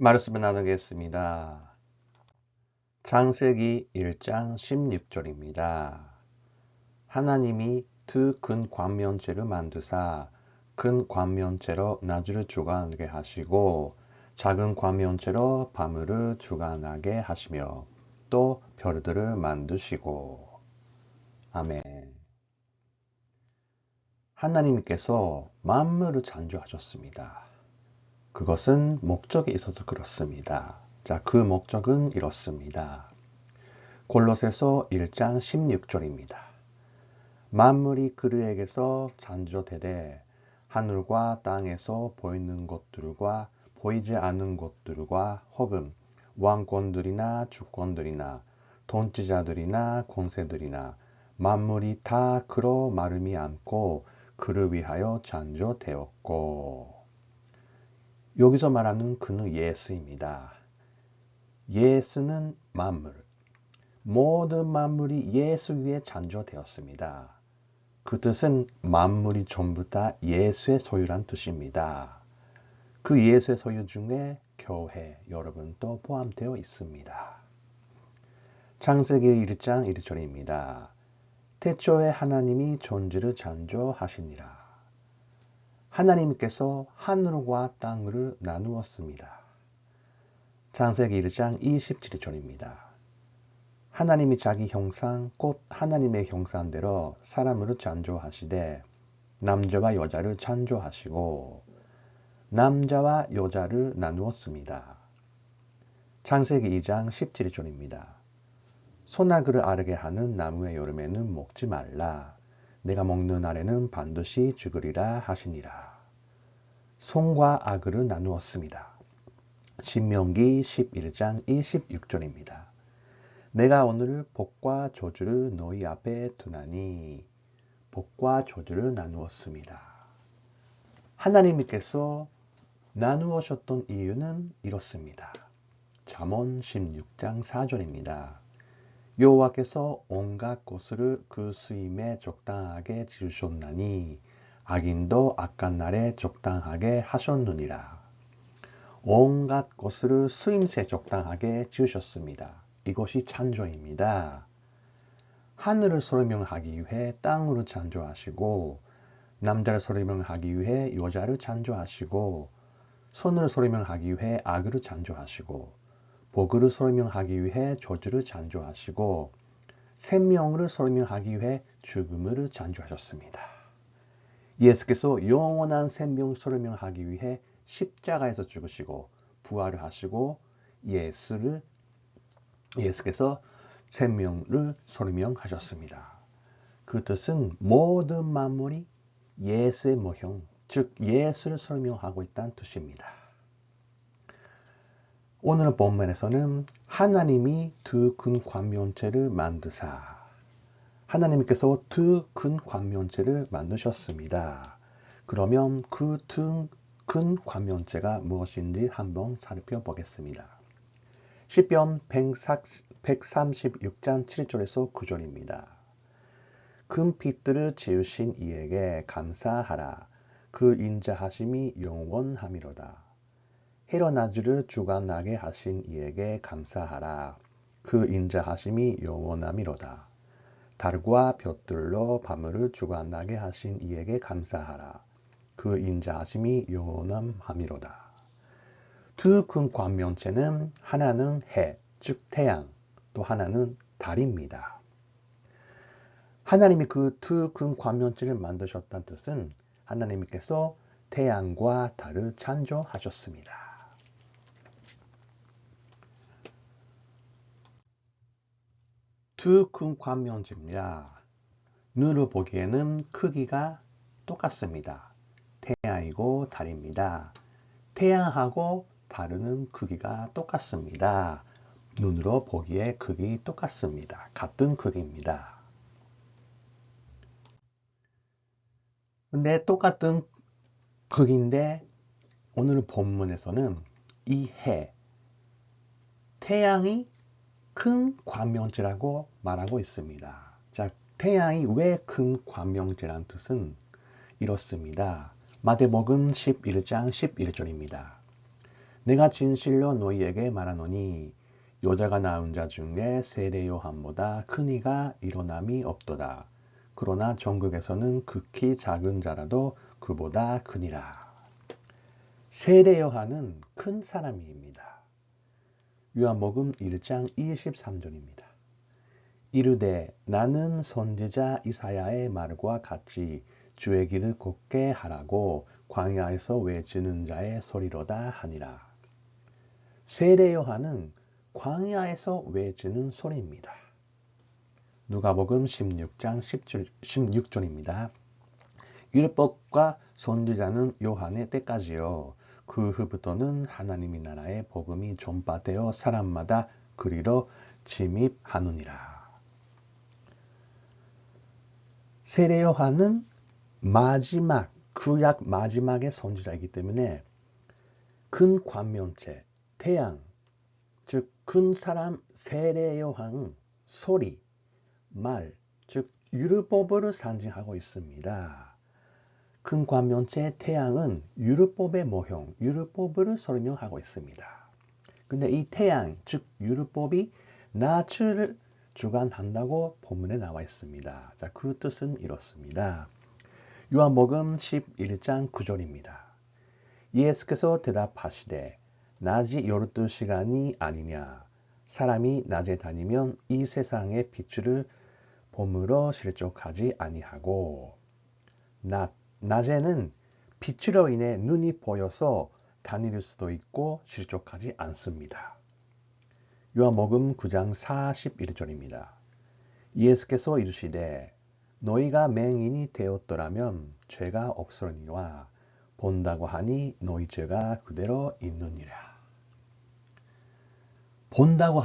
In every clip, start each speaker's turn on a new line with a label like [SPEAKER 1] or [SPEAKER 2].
[SPEAKER 1] 말씀을 나누겠습니다. 창세기 1장 16절입니다. 하나님이 두 큰 광명체를 만드사 큰 광명체로 낮을 주관하게 하시고 작은 광명체로 밤을 주관하게 하시며 또 별들을 만드시고. 아멘. 하나님께서 만물을 창조하셨습니다. 그것은 목적이 있어서 그렇습니다. 자, 그 목적은 이렇습니다. 골로새서 1장 16절입니다. 만물이 그에게서 창조되되 하늘과 땅에서 보이는 것들과 보이지 않는 것들과 혹은 왕권들이나 주권들이나 통치자들이나 권세들이나 만물이 다 그로 말미암고 그를 위하여 창조되었고. 여기서 말하는 그는 예수입니다. 예수는 만물, 모든 만물이 예수 위에 창조되었습니다. 그 뜻은 만물이 전부 다 예수의 소유란 뜻입니다. 그 예수의 소유 중에 교회, 여러분도 포함되어 있습니다. 창세기 1장 1절입니다. 태초에 하나님이 존재를 창조하시니라. 하나님께서 하늘과 땅을 나누었습니다. 창세기 1장 27절입니다. 하나님이 자기 형상 곧 하나님의 형상대로 사람을 창조하시되 남자와 여자를 창조하시고 남자와 여자를 나누었습니다. 창세기 2장 17절입니다. 소나그를 아르게 하는 나무의 여름에는 먹지 말라. 내가 먹는 날에는 반드시 죽으리라 하시니라. 송과 악을 나누었습니다. 신명기 11장 26절입니다. 내가 오늘 복과 저주를 너희 앞에 두나니. 복과 저주를 나누었습니다. 하나님께서 나누셨던 이유는 이렇습니다. 잠언 16장 4절입니다. 여호와께서 온갖 것을 그 수임에 적당하게 지으셨나니 악인도 악한 날에 적당하게 하셨느니라. 온갖 것을 수임새 적당하게 지으셨습니다. 이것이 창조입니다. 하늘을 설명하기 위해 땅으로 창조하시고 남자를 설명하기 위해 여자를 창조하시고 선을 설명하기 위해 악을 창조하시고 복을 설명하기 위해 저주를 창조하시고 생명을 설명하기 위해 죽음을 창조하셨습니다. 예수께서 영원한 생명을 설명하기 위해 십자가에서 죽으시고 부활을 하시고 예수께서 생명을 설명하셨습니다. 그 뜻은 모든 만물이 예수의 모형, 즉 예수를 설명하고 있다는 뜻입니다. 오늘 본문에서는 하나님이 두 큰 광명체를 만드사, 하나님께서 두 큰 광명체를 만드셨습니다. 그러면 그 두 큰 광명체가 무엇인지 한번 살펴보겠습니다. 시편 136장 7절에서 9절입니다. 큰 빛들을 지으신 이에게 감사하라. 그 인자하심이 영원함이로다. 해로 낮을 주관하게 하신 이에게 감사하라. 그 인자하심이 영원함이로다. 달과 별들로 밤을 주관하게 하신 이에게 감사하라. 그 인자하심이 영원함이로다. 두 큰 광명체는 하나는 해, 즉 태양, 또 하나는 달입니다. 하나님이 그 두 큰 광명체를 만드셨다는 뜻은 하나님께서 태양과 달을 창조하셨습니다. 두 큰 광명체입니다. 눈으로 보기에는 크기가 똑같습니다. 태양이고 달입니다. 태양하고 달은 크기가 똑같습니다. 눈으로 보기에 크기 똑같습니다. 같은 크기입니다. 근데 똑같은 크기인데 오늘 본문에서는 이 해, 태양이 큰 광명체라고 말하고 있습니다. 자, 태양이 왜 큰 광명체라는 뜻은 이렇습니다. 마태복음 11장 11절입니다. 내가 진실로 너희에게 말하노니 여자가 낳은 자 중에 세례 요한보다 큰 이가 일어남이 없도다. 그러나 천국에서는 극히 작은 자라도 그보다 크니라. 세례 요한은 큰 사람입니다. 요한복음 1장 23절입니다. 이르되 나는 선지자 이사야의 말과 같이 주의 길을 걷게 하라고 광야에서 외치는 자의 소리로다 하니라. 세례 요한은 광야에서 외치는 소리입니다. 누가복음 16장 16절입니다. 율법과 선지자는 요한의 때까지요. 그 후부터는 하나님의 나라의 복음이 전파되어 사람마다 그리로 침입하느니라. 세례 요한은 마지막, 구약 마지막의 선지자이기 때문에 큰 관명체, 태양, 즉 큰 사람 세례 요한은 소리, 말, 즉 율법을 상징하고 있습니다. 큰 관명체 태양은 율법의 모형, 율법을 설명하고 있습니다. 근데 이 태양, 즉 율법이 낯을 주관한다고 본문에 나와 있습니다. 자, 그 뜻은 이렇습니다. 요한복음 11장 9절입니다. 예수께서 대답하시되 낮이 12시간이 아니냐. 사람이 낮에 다니면 이 세상의 빛을 봄으로 실족하지 아니하고 낮에는 빛으로 인해 눈이 보여서 다닐 수도 있고 실족하지 않습니다. 요한복음 9장 41절입니다. 예수께서 이르시되 너희가 맹인이 되었더라면 죄가 없으니와 본다고 하니 너희 죄가 그대로 있느니라. 본다고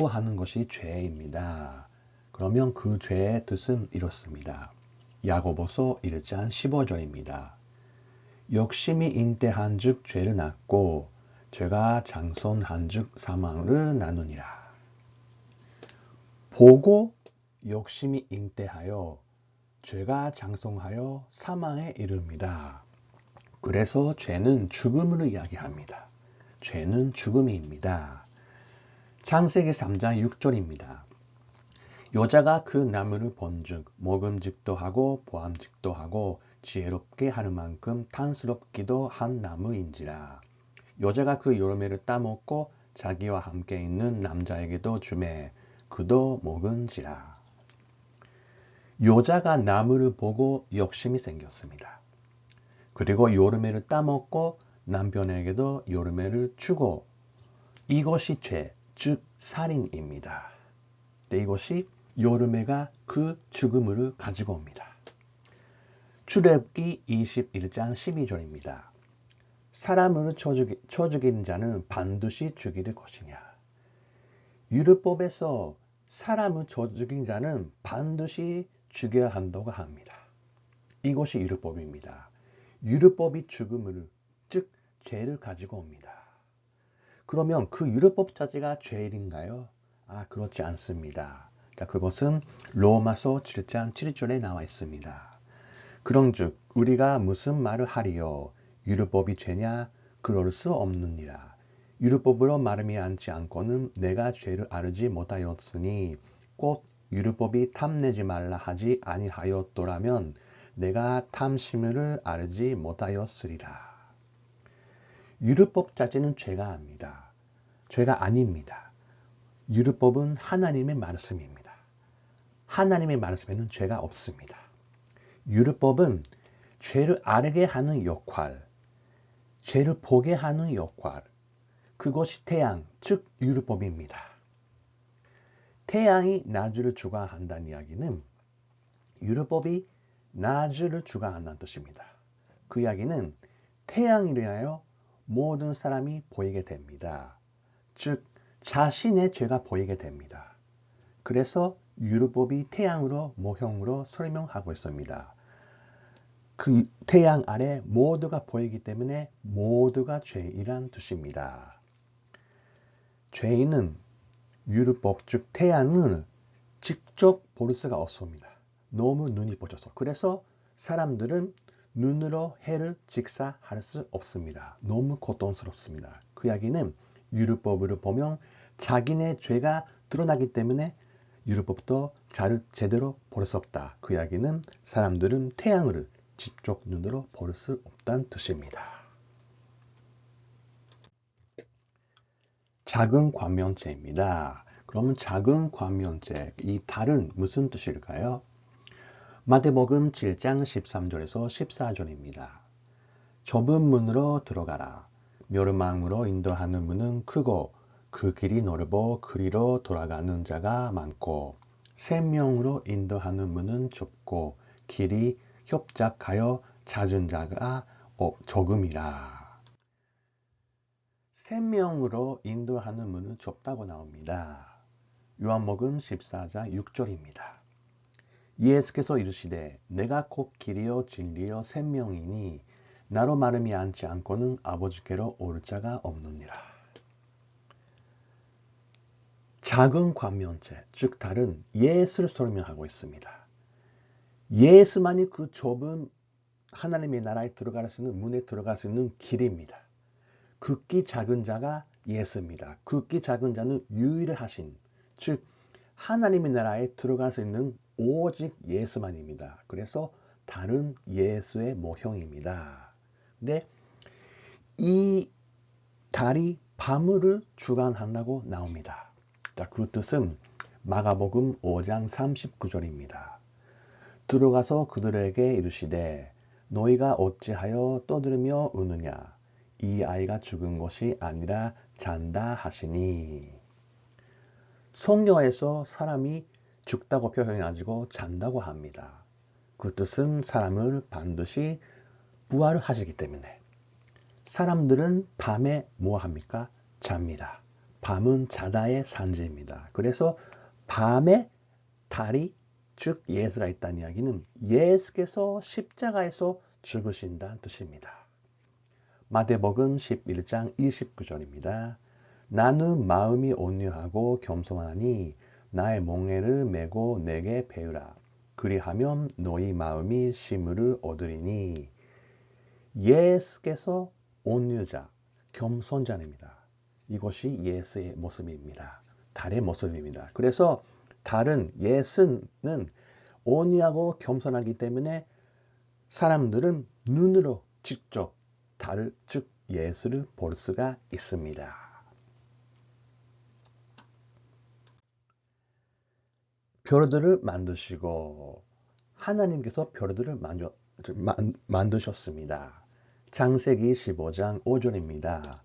[SPEAKER 1] 하는 것이 죄입니다. 그러면 그 죄의 뜻은 이렇습니다. 야고보서 1장 15절입니다. 욕심이 잉태한 즉 죄를 낳고 죄가 장성한 즉 사망을 낳느니라. 보고 욕심이 잉태하여 죄가 장성하여 사망에 이릅니다. 그래서 죄는 죽음을 이야기합니다. 죄는 죽음입니다. 창세기 3장 6절입니다. 여자가 그 나무를 본즉 먹음직도 하고 보암직도 하고 지혜롭게 하는 만큼 탐스럽기도 한 나무인지라. 여자가 그 열매를 따먹고 자기와 함께 있는 남자에게도 주매 그도 먹은지라. 여자가 나무를 보고 욕심이 생겼습니다. 그리고 열매를 따먹고 남편에게도 열매를 주고 이것이 죄, 즉 살인입니다. 이것이 열매가 그 죽음을 가지고 옵니다. 출애굽기 21장 12절입니다. 사람을 쳐 죽인 자는 반드시 죽일 것이냐. 율법에서 사람을 쳐 죽인 자는 반드시 죽여야 한다고 합니다. 이것이 율법입니다. 율법이 죽음을, 즉 죄를 가지고 옵니다. 그러면 그 율법 자체가 죄인가요? 그렇지 않습니다. 자, 그것은 로마서 7장 7절에 나와 있습니다. 그런즉 우리가 무슨 말을 하리요? 율법이 죄냐? 그럴 수 없느니라. 율법으로 말미암지 않고는 내가 죄를 알지 못하였으니 곧 율법이 탐내지 말라 하지 아니하였더라면 내가 탐심을 알지 못하였으리라. 율법 자체는 죄가 아닙니다. 죄가 아닙니다. 율법은 하나님의 말씀입니다. 하나님의 말씀에는 죄가 없습니다. 율법은 죄를 알게 하는 역할, 죄를 보게 하는 역할, 그것이 태양, 즉 율법입니다. 태양이 낮을 주관한다는 이야기는 율법이 낮을 주관한다는 뜻입니다. 그 이야기는 태양이 인하여 모든 사람이 보이게 됩니다. 즉 자신의 죄가 보이게 됩니다. 그래서 율법이 태양으로 모형으로 설명하고 있습니다. 그 태양 아래 모두가 보이기 때문에 모두가 죄이란 뜻입니다. 죄인은 율법 즉 태양을 직접 볼 수가 없습니다. 너무 눈이 부셔서. 그래서 사람들은 눈으로 해를 직사할 수 없습니다. 너무 고통스럽습니다. 그 이야기는 율법으로 보면 자기네 죄가 드러나기 때문에 율법도 제대로 볼 수 없다. 그 이야기는 사람들은 태양을 직접 눈으로 볼 수 없다는 뜻입니다. 작은 관명체입니다. 그러면 작은 관명체, 이 달은 무슨 뜻일까요? 마태복음 7장 13절에서 14절입니다. 좁은 문으로 들어가라. 멸망으로 인도하는 문은 크고 그 길이 넓어 그리로 돌아가는 자가 많고 생명으로 인도하는 문은 좁고 길이 협착하여 찾은 자가 조금이라. 생명으로 인도하는 문은 좁다고 나옵니다. 요한복음 14장 6절입니다. 예수께서 이르시되 내가 곧 길이요 진리요 생명이니 나로 말미암지 않고는 아버지께로 올 자가 없느니라. 작은 관명체, 즉 달은 예수를 설명하고 있습니다. 예수만이 그 좁은 하나님의 나라에 들어갈 수 있는 문에 들어갈 수 있는 길입니다. 극히 작은 자가 예수입니다. 극히 작은 자는 유일하신, 즉 하나님의 나라에 들어갈 수 있는 오직 예수만입니다. 그래서 달은 예수의 모형입니다. 근데 이 달이 밤을 주관한다고 나옵니다. 자, 그 뜻은 마가복음 5장 39절입니다. 들어가서 그들에게 이르시되 너희가 어찌하여 떠들며 우느냐 이 아이가 죽은 것이 아니라 잔다 하시니. 성경에서 사람이 죽다고 표현해가지고 잔다고 합니다. 그 뜻은 사람을 반드시 부활하시기 때문에. 사람들은 밤에 뭐 합니까? 잡니다. 밤은 자다의 산지입니다. 그래서 밤에 달이, 즉 예수가 있다는 이야기는 예수께서 십자가에서 죽으신다는 뜻입니다. 마태복음 11장 29절입니다. 나는 마음이 온유하고 겸손하니 나의 멍에를 메고 내게 배우라. 그리하면 너희 마음이 쉼을 얻으리니. 예수께서 온유자, 겸손자입니다. 이것이 예수의 모습입니다. 달의 모습입니다. 그래서 달은 예수는 온유하고 겸손하기 때문에 사람들은 눈으로 직접 달을, 즉 예수를 볼 수가 있습니다. 별들을 만드시고 하나님께서 별들을 만드셨습니다. 창세기 15장 5절입니다.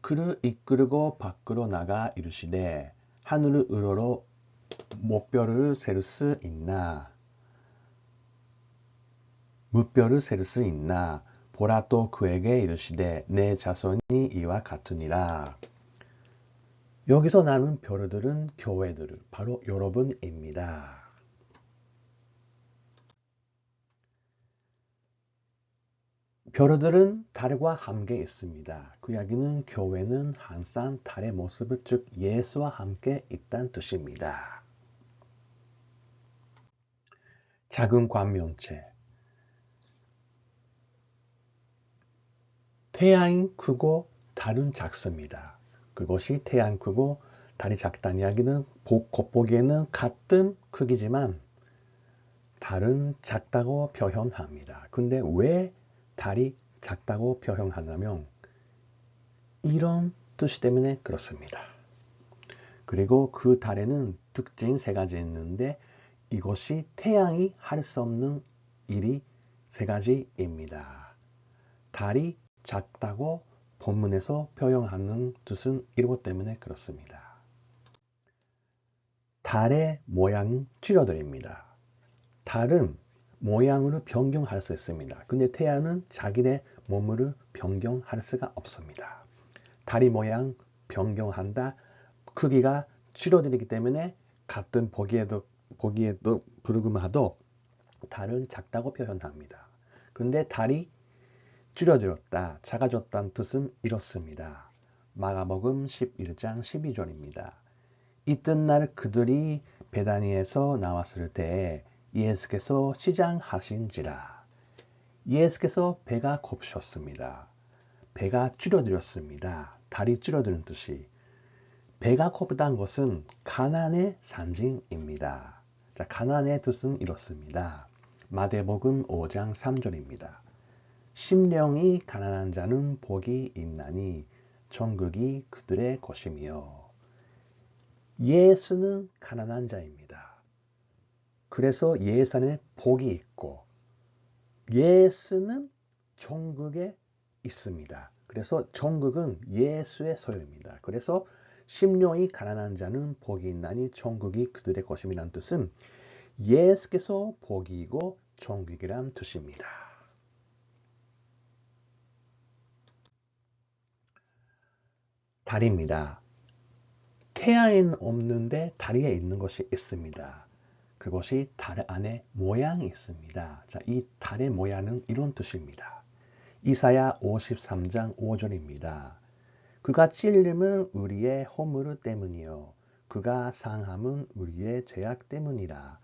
[SPEAKER 1] 그를 이끌고 밖으로 나가 이르시되 하늘을 우러러 무별을 셀 수 있나? 무별을 셀 수 있나? 보라 또 그에게 이르시되 내 자손이 이와 같으니라. 여기서 나눈 별들은 교회들, 바로 여러분입니다. 별들은 달과 함께 있습니다. 그 이야기는 교회는 항상 달의 모습을, 즉 예수와 함께 있다는 뜻입니다. 작은 관명체. 태양이 크고 달은 작습니다. 그것이 태양 크고 달이 작다는 이야기는 겉보기에는 같은 크기지만 달은 작다고 표현합니다. 근데 왜 달이 작다고 표현하냐면 이런 뜻이 때문에 그렇습니다. 그리고 그 달에는 특징 세 가지 있는데 이것이 태양이 할 수 없는 일이 세 가지입니다. 달이 작다고 본문에서 표현하는 뜻은 이것 때문에 그렇습니다. 달의 모양 줄여드립니다. 달은 모양으로 변경할 수 있습니다. 근데 태양은 자기네 몸으로 변경할 수가 없습니다. 달이 모양 변경한다. 크기가 줄어들기 때문에 같은 보기에도 불금하도 달은 작다고 표현합니다. 근데 달이 줄어들었다, 작아졌다는 뜻은 이렇습니다. 마가복음 11장 12절입니다. 이튿날 그들이 베다니에서 나왔을 때 예수께서 시장하신지라. 예수께서 배가 고프셨습니다. 배가 줄어들었습니다. 다리 줄어드는 뜻이. 배가 고프다는 것은 가난의 상징입니다. 자, 가난의 뜻은 이렇습니다. 마태복음 5장 3절입니다. 심령이 가난한 자는 복이 있나니 천국이 그들의 것이며. 예수는 가난한 자입니다. 그래서 예수 안에 복이 있고 예수는 천국에 있습니다. 그래서 천국은 예수의 소유입니다. 그래서 심령이 가난한 자는 복이 있나니 천국이 그들의 것임이란 뜻은 예수께서 복이고 천국이란 뜻입니다. 달입니다. 태양에는 없는데 다리에 있는 것이 있습니다. 그것이 달 안에 모양이 있습니다. 자, 이 달의 모양은 이런 뜻입니다. 이사야 53장 5절입니다. 그가 찔림은 우리의 허물 때문이요 그가 상함은 우리의 죄악 때문이라.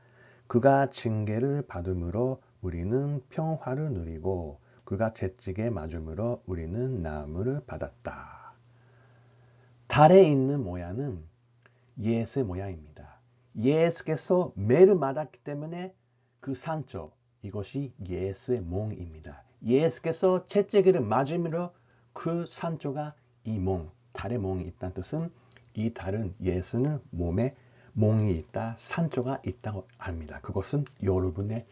[SPEAKER 1] 그가 징계를 받음으로 우리는 평화를 누리고 그가 채찍에 맞음으로 우리는 나음을 받았다. 달에 있는 모양은 예수의 모양입니다. 예수께서 매를 맞았기 때문에 그 상처, 이것이 예수의 몽입니다. 예수께서 채찍을 맞음으로 그 상처가 이 몽, 달의 몽이 있다는 뜻은 이 달은 예수는 몸에 몽이 있다, 상처가 있다고 합니다. 그것은 여러분의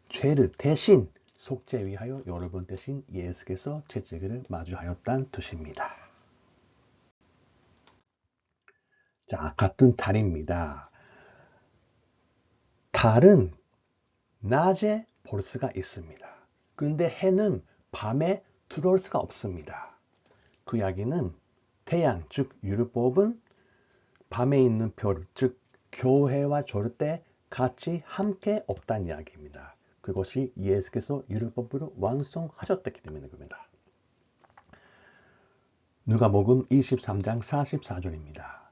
[SPEAKER 1] 죄를 대신 속죄 위하여 여러분 대신 예수께서 채찍을 마주하였다는 뜻입니다. 자, 같은 달입니다. 달은 낮에 볼 수가 있습니다. 그런데 해는 밤에 들어올 수가 없습니다. 그 이야기는 태양, 즉 율법은 밤에 있는 별, 즉 교회와 절대 같이 함께 없다는 이야기입니다. 그것이 예수께서 율법으로 완성하셨기 때문입니다. 누가복음 23장 44절입니다.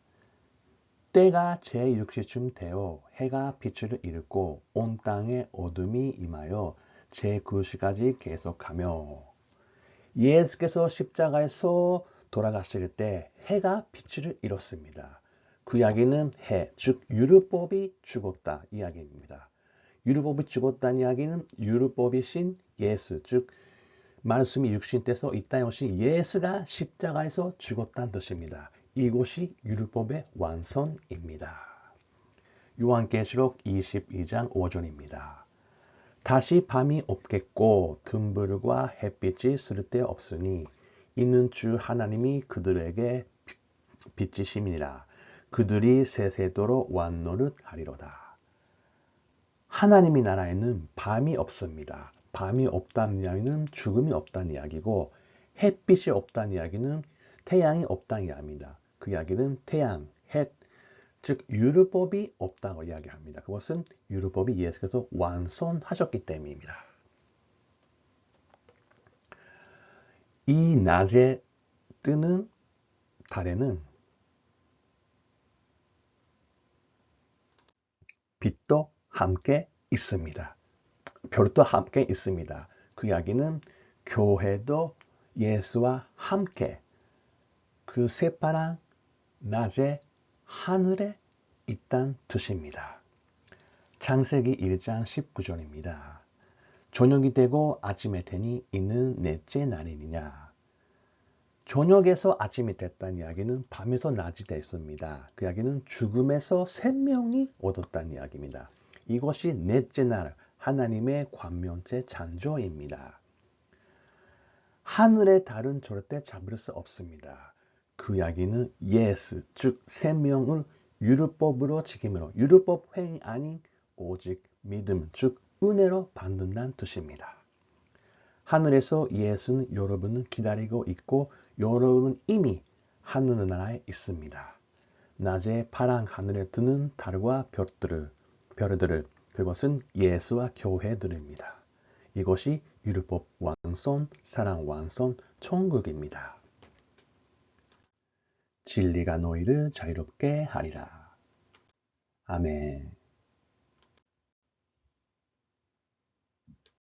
[SPEAKER 1] 때가 제6시쯤 되어 해가 빛을 잃고 온 땅에 어둠이 임하여 제9시까지 계속하며. 예수께서 십자가에서 돌아가실 때 해가 빛을 잃었습니다. 그 이야기는 해, 즉 율법이 죽었다 이야기입니다. 율법이 죽었다는 이야기는 율법이신 예수, 즉 말씀이 육신돼서 이 땅에 오신 예수가 십자가에서 죽었다는 뜻입니다. 이것이 율법의 완성입니다. 요한계시록 22장 5절입니다. 다시 밤이 없겠고 등불과 햇빛이 쓸데없으니 이는 주 하나님이 그들에게 빛이심이라. 그들이 세세도록 완노릇 하리로다. 하나님의 나라에는 밤이 없습니다. 밤이 없다는 이야기는 죽음이 없다는 이야기고 햇빛이 없다는 이야기는 태양이 없다는 이야기입니다. 그 이야기는 태양, 햇, 즉 율법이 없다고 이야기합니다. 그것은 율법이 예수께서 완성하셨기 때문입니다. 이 낮에 뜨는 달에는 빛도 함께 있습니다. 별도 함께 있습니다. 그 이야기는 교회도 예수와 함께 그 새파란 낮에 하늘에 있다는 뜻입니다. 창세기 1장 19절입니다. 저녁이 되고 아침이 되니 이는 넷째 날이니냐. 저녁에서 아침이 됐다는 이야기는 밤에서 낮이 됐습니다. 그 이야기는 죽음에서 생명이 얻었다는 이야기입니다. 이것이 넷째 날 하나님의 광명체 창조입니다. 하늘의 달은 절대 잡을 수 없습니다. 그 이야기는 예수, 즉 생명을 율법으로 지킴으로 율법 행위 아닌 오직 믿음, 즉 은혜로 받는다는 뜻입니다. 하늘에서 예수는 여러분을 기다리고 있고 여러분은 이미 하늘 나라에 있습니다. 낮에 파란 하늘에 뜨는 달과 별들을 그것은 예수와 교회들입니다. 이것이 율법 완성, 사랑 완성, 천국입니다. 진리가 너희를 자유롭게 하리라. 아멘.